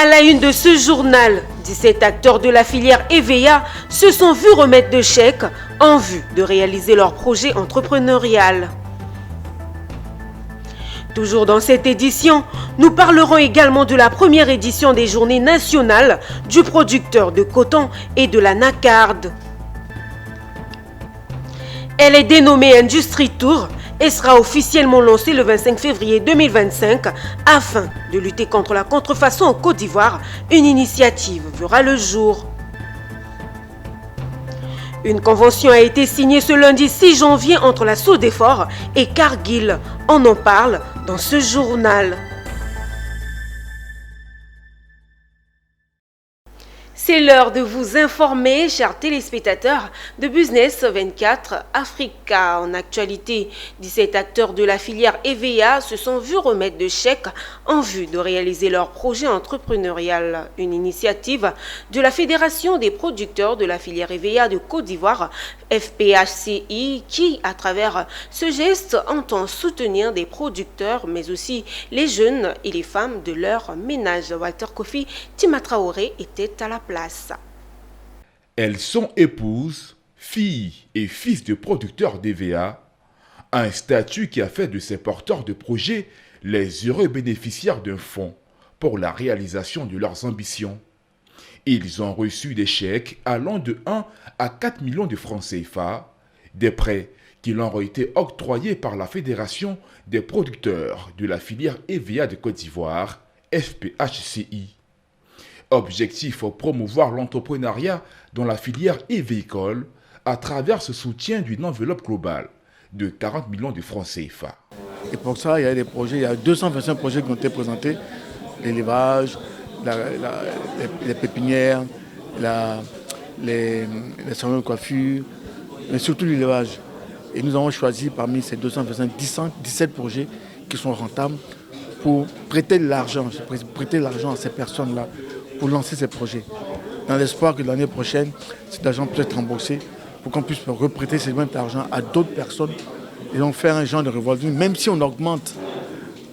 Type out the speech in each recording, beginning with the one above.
À la une de ce journal, 17 acteurs de la filière EVEA se sont vus remettre de chèques en vue de réaliser leur projet entrepreneurial. Toujours dans cette édition, nous parlerons également de la première édition des Journées nationales du producteur de coton et de l'anacarde. Elle est dénommée Industrie Tour et sera officiellement lancée le 25 février 2025 afin de lutter contre la contrefaçon en Côte d'Ivoire. Une initiative verra le jour. Une convention a été signée ce lundi 6 janvier entre la SODEFOR et Cargill. On en parle dans ce journal. C'est l'heure de vous informer, chers téléspectateurs, de Business 24 Africa. En actualité, 17 acteurs de la filière EVEA se sont vus remettre de chèques en vue de réaliser leur projet entrepreneurial. Une initiative de la Fédération des producteurs de la filière EVEA de Côte d'Ivoire, FPHCI, qui, à travers ce geste, entend soutenir des producteurs, mais aussi les jeunes et les femmes de leur ménage. Walter Kofi Timatraoré était à la place. Elles sont épouses, filles et fils de producteurs d'EVEA, un statut qui a fait de ces porteurs de projets les heureux bénéficiaires d'un fonds pour la réalisation de leurs ambitions. Ils ont reçu des chèques allant de 1 à 4 millions de francs CFA, des prêts qui leur ont été octroyés par la Fédération des producteurs de la filière EVEA de Côte d'Ivoire, FPHCI. Objectif, promouvoir l'entrepreneuriat dans la filière évéicole à travers ce soutien d'une enveloppe globale de 40 millions de francs CFA. Et pour ça, il y a des projets, il y a 225 projets qui ont été présentés, l'élevage, les pépinières, les salons de coiffure, mais surtout l'élevage. Et nous avons choisi parmi ces 225, 17 projets qui sont rentables pour prêter l'argent à ces personnes-là, pour lancer ces projets, dans l'espoir que l'année prochaine, cet argent puisse être remboursé pour qu'on puisse reprêter ce même argent à d'autres personnes et donc faire un genre de revolving, même si on augmente,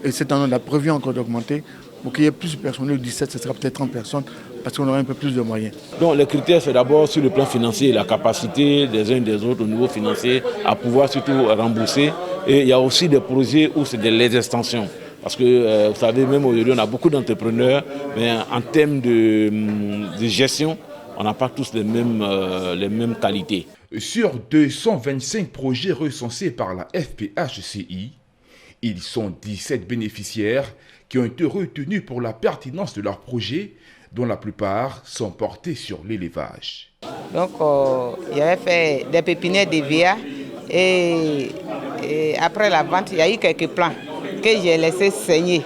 et cette année on a prévu encore d'augmenter, pour qu'il y ait plus de personnes, le 17, ce sera peut-être 30 personnes, parce qu'on aura un peu plus de moyens. Donc les critères, c'est d'abord sur le plan financier, la capacité des uns et des autres au niveau financier à pouvoir surtout rembourser. Et il y a aussi des projets où c'est des extensions. Parce que, vous savez, même aujourd'hui, on a beaucoup d'entrepreneurs, mais en termes de gestion, on n'a pas tous les mêmes qualités. Sur 225 projets recensés par la FPHCI, ils sont 17 bénéficiaires qui ont été retenus pour la pertinence de leurs projets, dont la plupart sont portés sur l'élevage. Donc, j'avais fait des pépinières d'EVEA et après la vente, il y a eu quelques plants que j'ai laissé saigner.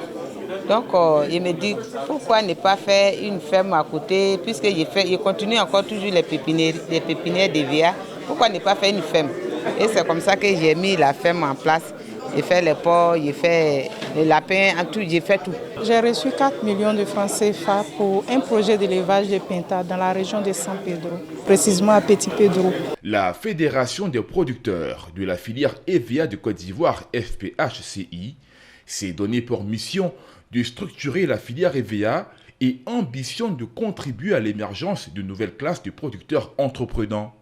Donc, je me dis, pourquoi ne pas faire une ferme à côté, puisque je continue encore toujours les pépinières d'EVEA, pourquoi ne pas faire une ferme? Et c'est comme ça que j'ai mis la ferme en place. J'ai fait les porcs, j'ai fait les lapins, en tout, j'ai fait tout. J'ai reçu 4 millions de francs CFA pour un projet d'élevage de pintade dans la région de San Pedro, précisément à Petit Pedro. La Fédération des producteurs de la filière EVEA de Côte d'Ivoire, FPHCI, s'est donné pour mission de structurer la filière EVEA et ambitionne de contribuer à l'émergence de nouvelles classes de producteurs entreprenants.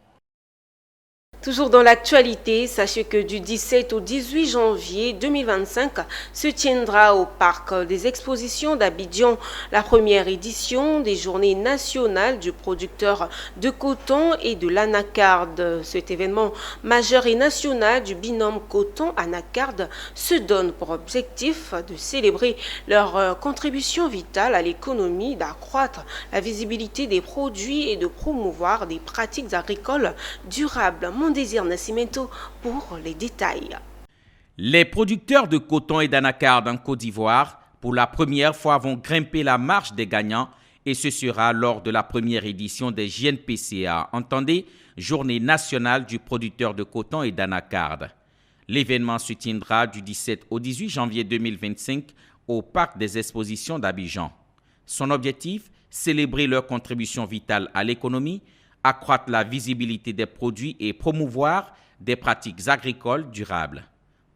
Toujours dans l'actualité, sachez que du 17 au 18 janvier 2025 se tiendra au parc des expositions d'Abidjan la première édition des Journées nationales du producteur de coton et de l'anacarde. Cet événement majeur et national du binôme coton-anacarde se donne pour objectif de célébrer leur contribution vitale à l'économie, d'accroître la visibilité des produits et de promouvoir des pratiques agricoles durables. Désir Nascimento pour les détails. Les producteurs de coton et d'anacarde en Côte d'Ivoire, pour la première fois, vont grimper la marche des gagnants et ce sera lors de la première édition des JNPCA, entendez, Journée nationale du producteur de coton et d'anacarde. L'événement se tiendra du 17 au 18 janvier 2025 au Parc des expositions d'Abidjan. Son objectif, célébrer leur contribution vitale à l'économie, accroître la visibilité des produits et promouvoir des pratiques agricoles durables.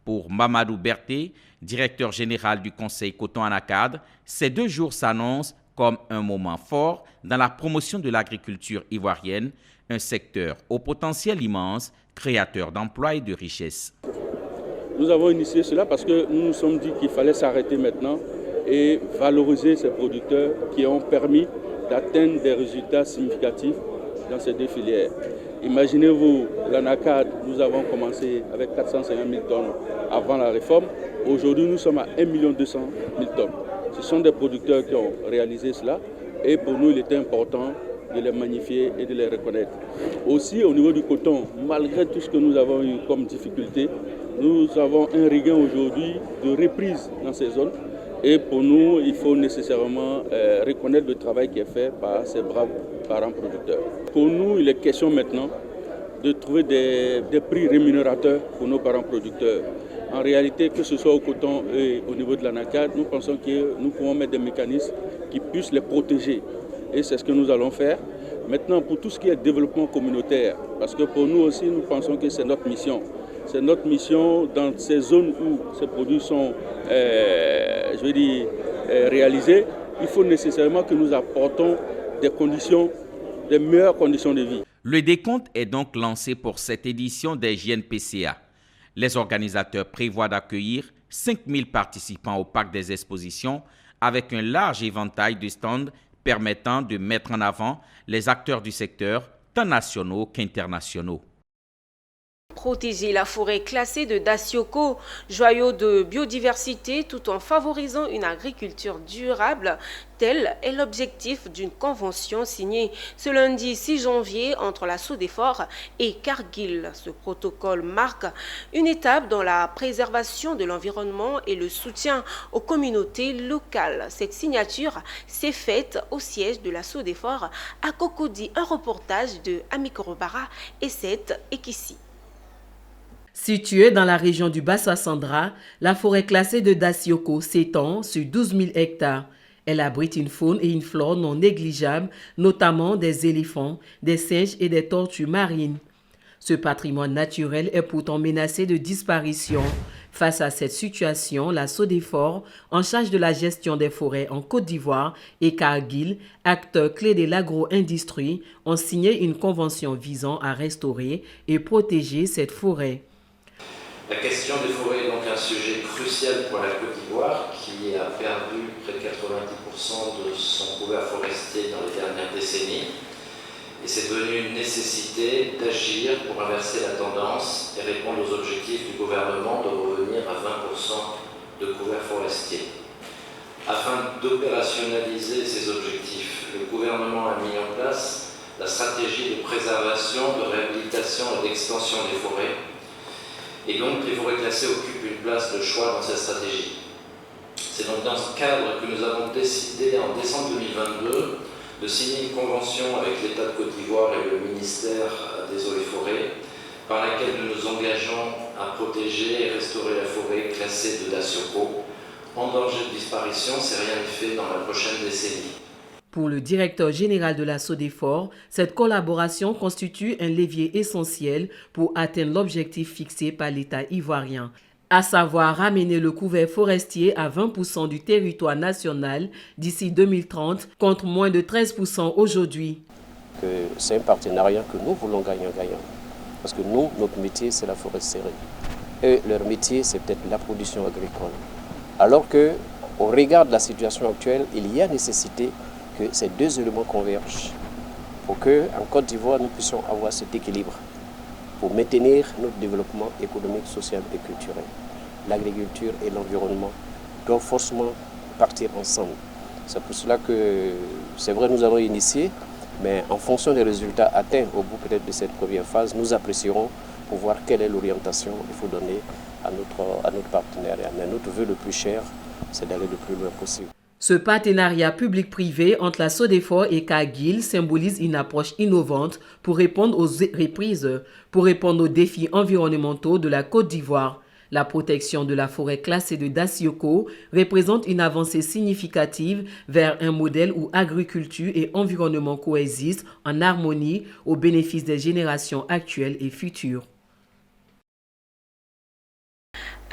Pour Mamadou Berté, directeur général du Conseil Coton Anacarde, ces 2 jours s'annoncent comme un moment fort dans la promotion de l'agriculture ivoirienne, un secteur au potentiel immense, créateur d'emplois et de richesses. Nous avons initié cela parce que nous nous sommes dit qu'il fallait s'arrêter maintenant et valoriser ces producteurs qui ont permis d'atteindre des résultats significatifs dans ces deux filières. Imaginez-vous, l'anacarde, nous avons commencé avec 450 000 tonnes avant la réforme. Aujourd'hui, nous sommes à 1 200 000 tonnes. Ce sont des producteurs qui ont réalisé cela et pour nous, il était important de les magnifier et de les reconnaître. Aussi, au niveau du coton, malgré tout ce que nous avons eu comme difficulté, nous avons un regain aujourd'hui de reprise dans ces zones. Et pour nous, il faut nécessairement reconnaître le travail qui est fait par ces braves parents producteurs. Pour nous, il est question maintenant de trouver des prix rémunérateurs pour nos parents producteurs. En réalité, que ce soit au coton et au niveau de l'anacarde, nous pensons que nous pouvons mettre des mécanismes qui puissent les protéger. Et c'est ce que nous allons faire. Maintenant, pour tout ce qui est développement communautaire, parce que pour nous aussi, nous pensons que c'est notre mission. C'est notre mission dans ces zones où ces produits sont réalisés. Il faut nécessairement que nous apportons des meilleures conditions de vie. Le décompte est donc lancé pour cette édition des JNPCA. Les organisateurs prévoient d'accueillir 5000 participants au parc des expositions avec un large éventail de stands permettant de mettre en avant les acteurs du secteur, tant nationaux qu'internationaux. Protéger la forêt classée de Dacioko, joyau de biodiversité, tout en favorisant une agriculture durable, tel est l'objectif d'une convention signée ce lundi 6 janvier entre la SODEFOR et Cargill. Ce protocole marque une étape dans la préservation de l'environnement et le soutien aux communautés locales. Cette signature s'est faite au siège de la SODEFOR à Cocody. Un reportage de Amiko Robara et Seth Ekissi. Située dans la région du Bassa-Sandra, la forêt classée de Dacioko s'étend sur 12 000 hectares. Elle abrite une faune et une flore non négligeables, notamment des éléphants, des singes et des tortues marines. Ce patrimoine naturel est pourtant menacé de disparition. Face à cette situation, la SODEFOR, en charge de la gestion des forêts en Côte d'Ivoire, et Cargill, acteurs clés de l'agro-industrie, ont signé une convention visant à restaurer et protéger cette forêt. La question des forêts est donc un sujet crucial pour la Côte d'Ivoire qui a perdu près de 90% de son couvert forestier dans les dernières décennies. Et c'est devenu une nécessité d'agir pour inverser la tendance et répondre aux objectifs du gouvernement de revenir à 20% de couvert forestier. Afin d'opérationnaliser ces objectifs, le gouvernement a mis en place la stratégie de préservation, de réhabilitation et d'extension des forêts. Et donc, les forêts classées occupent une place de choix dans cette stratégie. C'est donc dans ce cadre que nous avons décidé en décembre 2022 de signer une convention avec l'État de Côte d'Ivoire et le ministère des Eaux et Forêts, par laquelle nous nous engageons à protéger et restaurer la forêt classée de Dacioko. En danger de disparition, si rien n'est fait dans la prochaine décennie. Pour le directeur général de la SODEFOR, cette collaboration constitue un levier essentiel pour atteindre l'objectif fixé par l'État ivoirien, à savoir ramener le couvert forestier à 20% du territoire national d'ici 2030, contre moins de 13% aujourd'hui. C'est un partenariat que nous voulons gagnant-gagnant. Parce que nous, notre métier, c'est la foresterie. Et leur métier, c'est peut-être la production agricole. Alors qu'au regard de la situation actuelle, il y a nécessité que ces deux éléments convergent pour qu'en Côte d'Ivoire, nous puissions avoir cet équilibre pour maintenir notre développement économique, social et culturel. L'agriculture et l'environnement doivent forcément partir ensemble. C'est pour cela que, c'est vrai, nous avons initié, mais en fonction des résultats atteints au bout peut-être de cette première phase, nous apprécierons pour voir quelle est l'orientation qu'il faut donner à notre partenariat. Mais notre vœu le plus cher, c'est d'aller le plus loin possible. Ce partenariat public-privé entre la SODEFOR et Cargill symbolise une approche innovante pour répondre aux défis environnementaux de la Côte d'Ivoire. La protection de la forêt classée de Dacioko représente une avancée significative vers un modèle où agriculture et environnement coexistent en harmonie au bénéfice des générations actuelles et futures.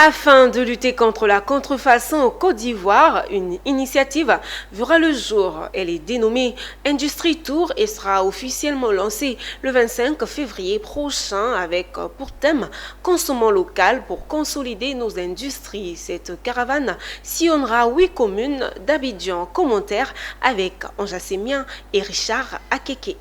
Afin de lutter contre la contrefaçon au Côte d'Ivoire, une initiative verra le jour. Elle est dénommée Industrie Tour et sera officiellement lancée le 25 février prochain avec pour thème « Consommons local pour consolider nos industries ». Cette caravane sillonnera 8 communes d'Abidjan. Commentaire avec Anja Sémien et Richard Akeke.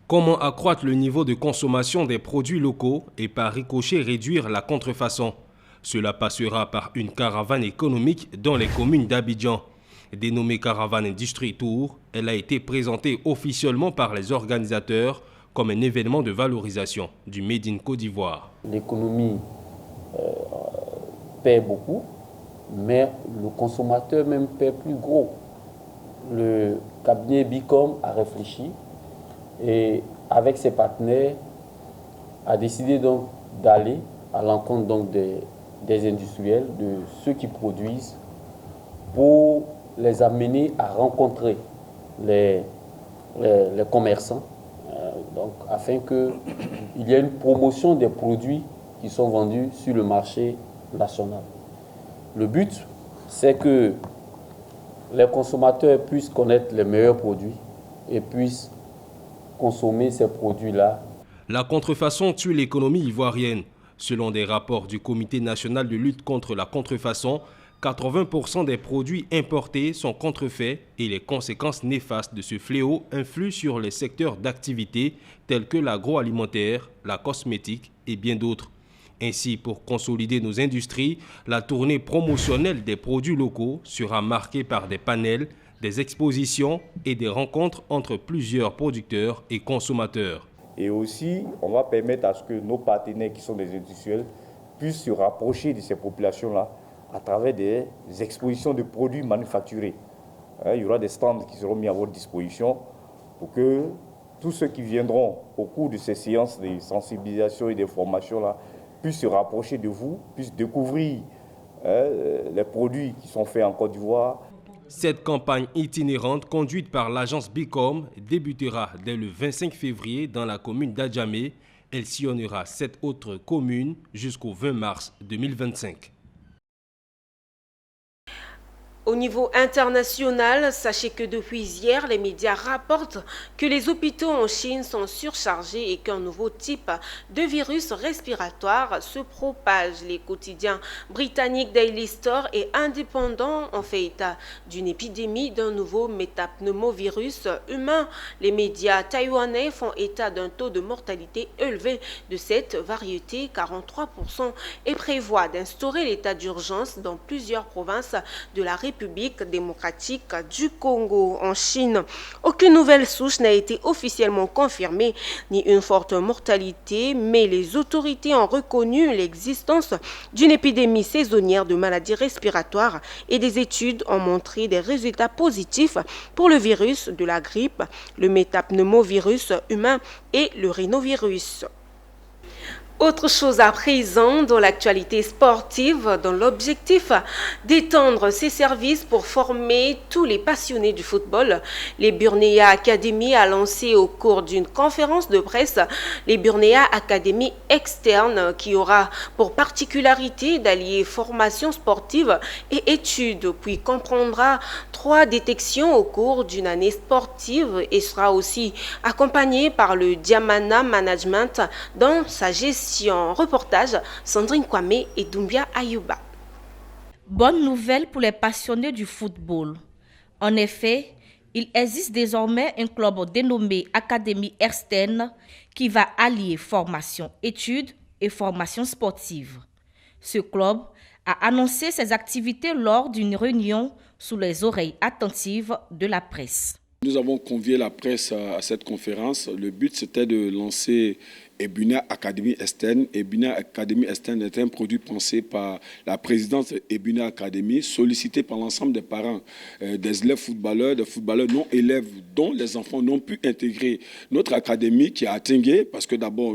Comment accroître le niveau de consommation des produits locaux et par ricochet réduire la contrefaçon? Cela passera par une caravane économique dans les communes d'Abidjan. Dénommée Caravane Industrie Tour, elle a été présentée officiellement par les organisateurs comme un événement de valorisation du Made in Côte d'Ivoire. L'économie paie beaucoup, mais le consommateur même paie plus gros. Le cabinet Bicom a réfléchi et avec ses partenaires a décidé donc d'aller à l'encontre donc des industriels, de ceux qui produisent, pour les amener à rencontrer les commerçants, donc afin qu'il y ait une promotion des produits qui sont vendus sur le marché national. Le but, c'est que les consommateurs puissent connaître les meilleurs produits et puissent consommer ces produits-là. La contrefaçon tue l'économie ivoirienne. Selon des rapports du Comité national de lutte contre la contrefaçon, 80% des produits importés sont contrefaits et les conséquences néfastes de ce fléau influent sur les secteurs d'activité tels que l'agroalimentaire, la cosmétique et bien d'autres. Ainsi, pour consolider nos industries, la tournée promotionnelle des produits locaux sera marquée par des panels, des expositions et des rencontres entre plusieurs producteurs et consommateurs. Et aussi, on va permettre à ce que nos partenaires qui sont des industriels puissent se rapprocher de ces populations-là à travers des expositions de produits manufacturés. Il y aura des stands qui seront mis à votre disposition pour que tous ceux qui viendront au cours de ces séances de sensibilisation et de formation-là puissent se rapprocher de vous, puissent découvrir les produits qui sont faits en Côte d'Ivoire. Cette campagne itinérante conduite par l'agence Bicom débutera dès le 25 février dans la commune d'Adjamé. Elle sillonnera 7 autres communes jusqu'au 20 mars 2025. Au niveau international, sachez que depuis hier, les médias rapportent que les hôpitaux en Chine sont surchargés et qu'un nouveau type de virus respiratoire se propage. Les quotidiens britanniques Daily Star et indépendants ont fait état d'une épidémie d'un nouveau métapneumovirus humain. Les médias taïwanais font état d'un taux de mortalité élevé de cette variété, 43%, et prévoient d'instaurer l'état d'urgence dans plusieurs provinces de la République démocratique du Congo. En Chine, aucune nouvelle souche n'a été officiellement confirmée, ni une forte mortalité, mais les autorités ont reconnu l'existence d'une épidémie saisonnière de maladies respiratoires et des études ont montré des résultats positifs pour le virus de la grippe, le métapneumovirus humain et le rhinovirus. Autre chose à présent dans l'actualité sportive, dans l'objectif d'étendre ses services pour former tous les passionnés du football, les Burnéa Academy a lancé au cours d'une conférence de presse les Burnéa Academy externes qui aura pour particularité d'allier formation sportive et études, puis comprendra 3 détections au cours d'une année sportive et sera aussi accompagné par le Diamana Management dans sa gestion. Reportage Sandrine Kwame et Doumbia Ayuba. Bonne nouvelle pour les passionnés du football. En effet, il existe désormais un club dénommé Académie Ersten qui va allier formation études et formation sportive. Ce club a annoncé ses activités lors d'une réunion sous les oreilles attentives de la presse. Nous avons convié la presse à cette conférence. Le but, c'était de lancer Ebuna Academy Esterne. Ebuna Academy Esterne est un produit pensé par la présidente Ebuna Academy, sollicité par l'ensemble des parents des élèves footballeurs, des footballeurs non élèves dont les enfants n'ont pu intégrer notre académie qui a atteint, parce que d'abord,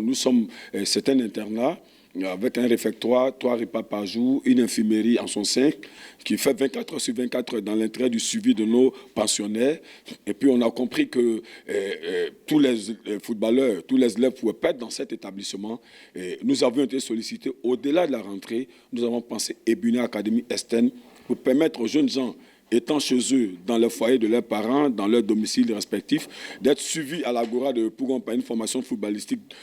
c'est un internat. avec un réfectoire, 3 repas par jour, une infirmerie en son sein, qui fait 24 heures sur 24 dans l'intérêt du suivi de nos pensionnaires. Et puis on a compris que tous les footballeurs, tous les élèves pouvaient pas être dans cet établissement. Et nous avons été sollicités au-delà de la rentrée. Nous avons pensé Ebuna Academy Estène pour permettre aux jeunes gens étant chez eux, dans le foyer de leurs parents, dans leur domicile respectif, d'être suivis à l'Agora de Pougon par une formation footballistique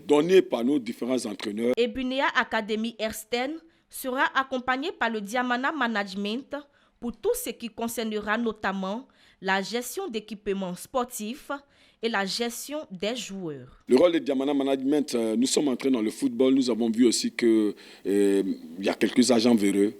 donnée par nos différents entraîneurs. Ebunea Academy Ersten sera accompagné par le Diamana Management pour tout ce qui concernera notamment la gestion d'équipements sportifs et la gestion des joueurs. Le rôle de Diamana Management, nous sommes entrés dans le football, nous avons vu aussi qu'il y a quelques agents véreux.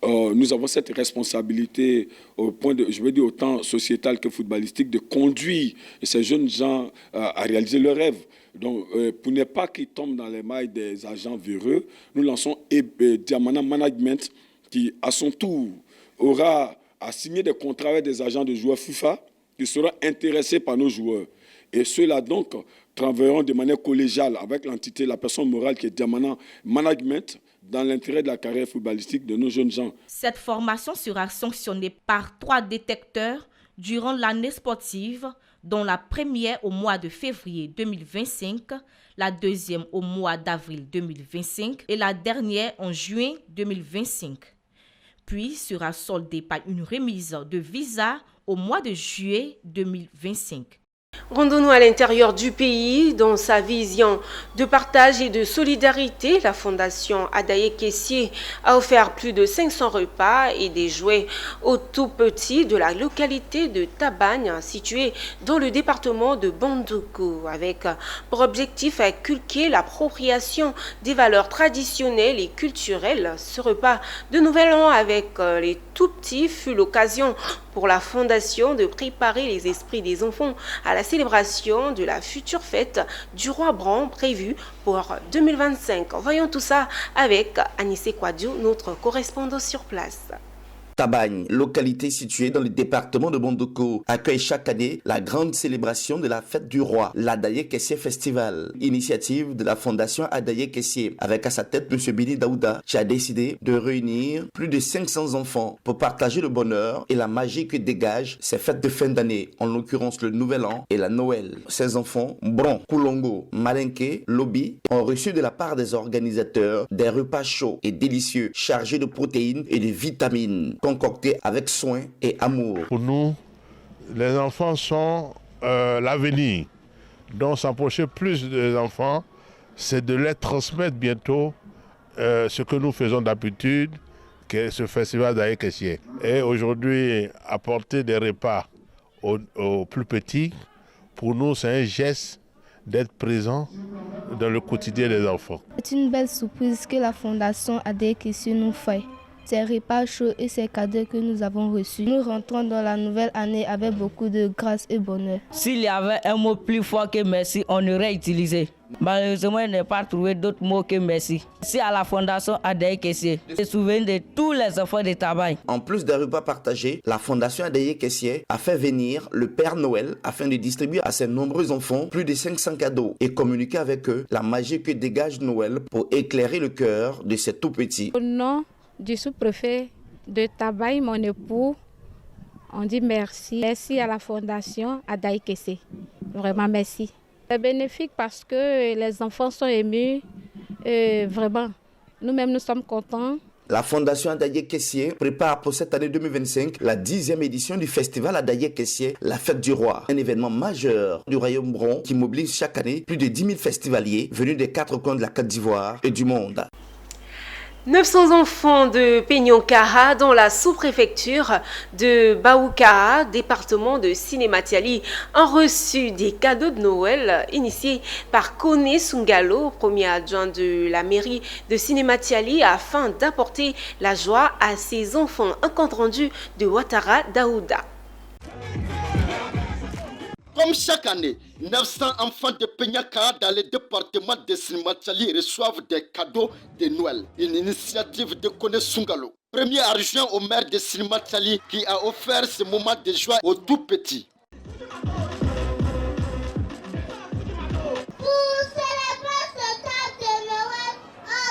Nous avons cette responsabilité au point de, je veux dire, autant sociétale que footballistique, de conduire ces jeunes gens à réaliser leurs rêves. Donc, pour ne pas qu'ils tombent dans les mailles des agents véreux, nous lançons Diamana Management qui, à son tour, aura à signer des contrats avec des agents de joueurs FIFA qui seront intéressés par nos joueurs. Et ceux-là, donc, travailleront de manière collégiale avec l'entité, la personne morale qui est Diamana Management, dans l'intérêt de la carrière footballistique de nos jeunes gens. Cette formation sera sanctionnée par 3 détecteurs durant l'année sportive, dont la première au mois de février 2025, la deuxième au mois d'avril 2025 et la dernière en juin 2025. Puis sera soldée par une remise de visa au mois de juillet 2025. Rendons-nous à l'intérieur du pays. Dans sa vision de partage et de solidarité, la Fondation Adaye Kessié a offert plus de 500 repas et des jouets aux tout-petits de la localité de Tabagne, située dans le département de Bandoko, avec pour objectif inculquer l'appropriation des valeurs traditionnelles et culturelles. Ce repas de Nouvel An avec les tout-petits fut l'occasion pour la Fondation de préparer les esprits des enfants à la célébration de la future fête du Roi Bran prévue pour 2025. Voyons tout ça avec Anissé Kouadio, notre correspondant sur place. Tabagne, localité située dans le département de Bondoko, accueille chaque année la grande célébration de la fête du roi, l'Adaye Kessié Festival, initiative de la Fondation Adaye Kessié, avec à sa tête M. Bini Daouda, qui a décidé de réunir plus de 500 enfants pour partager le bonheur et la magie que dégagent ces fêtes de fin d'année, en l'occurrence le Nouvel An et la Noël. Ces enfants, Bron, Koulongo, Malinké, Lobi, ont reçu de la part des organisateurs des repas chauds et délicieux, chargés de protéines et de vitamines, concoctés avec soin et amour. Pour nous, les enfants sont l'avenir. Donc s'approcher plus des enfants, c'est de les transmettre bientôt ce que nous faisons d'habitude, qui est ce festival d'Adaye Kessié. Et aujourd'hui, apporter des repas aux plus petits, pour nous, c'est un geste d'être présent dans le quotidien des enfants. C'est une belle surprise que la Fondation Adaye Kessié nous fait. Ces repas chauds et ces cadeaux que nous avons reçus. Nous rentrons dans la nouvelle année avec beaucoup de grâce et bonheur. S'il y avait un mot plus fort que merci, on aurait utilisé. Malheureusement, je n'ai pas trouvé d'autres mots que merci. C'est à la Fondation Adaye Kessié. Je me souviens de tous les enfants de Tabagne. En plus des repas partagés, la Fondation Adaye Kessié a fait venir le Père Noël afin de distribuer à ses nombreux enfants plus de 500 cadeaux et communiquer avec eux la magie que dégage Noël pour éclairer le cœur de ces tout-petits. Au nom du sous-préfet de Tabagne, mon époux, on dit merci. Merci à la Fondation Adaye Kessié. Vraiment merci. C'est bénéfique parce que les enfants sont émus. Vraiment, nous-mêmes, nous sommes contents. La Fondation Adaye Kessié prépare pour cette année 2025 la 10e édition du festival Adaye Kessié, la fête du roi. Un événement majeur du Royaume Bron qui mobilise chaque année plus de 10 000 festivaliers venus des 4 coins de la Côte d'Ivoire et du monde. 900 enfants de Peignonkara dans la sous-préfecture de Baoukara, département de Sinématiali, ont reçu des cadeaux de Noël initiés par Kone Sungalo, premier adjoint de la mairie de Sinématiali, afin d'apporter la joie à ses enfants. Un compte rendu de Ouattara Daouda. Comme chaque année, 900 enfants de Peignonkara dans le département de Sinématiali reçoivent des cadeaux de Noël. Une initiative de Kone Sungalo, premier adjoint au maire de Sinématiali, qui a offert ce moment de joie aux tout petits. Pour célébrer ce temps de Noël, on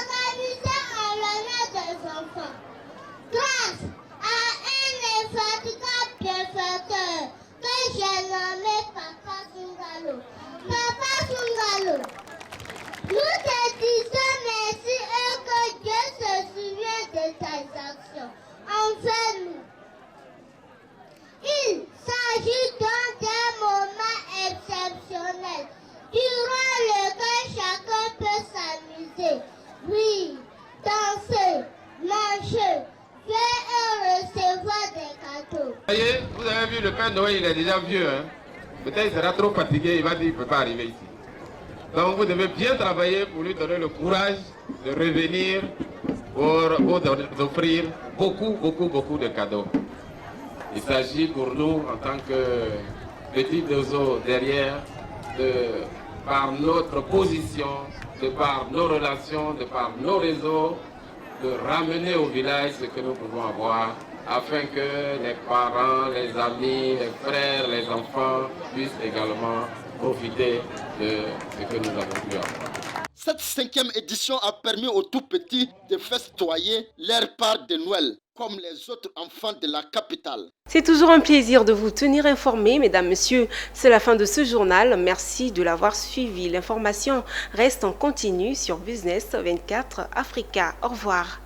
des actions envers nous. Il s'agit donc d'un moment exceptionnel durant lequel chacun peut s'amuser, rire, danser, manger, et recevoir des cadeaux. Voyez, vous avez vu, le Père Noël, il est déjà vieux. Hein? Peut-être qu'il sera trop fatigué, il va dire qu'il ne peut pas arriver ici. Donc vous devez bien travailler pour lui donner le courage de revenir pour vous offrir beaucoup de cadeaux. Il s'agit pour nous, en tant que petits oiseaux derrière, par notre position, de par nos relations, de par nos réseaux, de ramener au village ce que nous pouvons avoir, afin que les parents, les amis, les frères, les enfants puissent également profiter de ce que nous avons pu avoir. Cette 5e édition a permis aux tout-petits de festoyer leur part de Noël, comme les autres enfants de la capitale. C'est toujours un plaisir de vous tenir informés, mesdames, messieurs. C'est la fin de ce journal. Merci de l'avoir suivi. L'information reste en continu sur Business 24 Africa. Au revoir.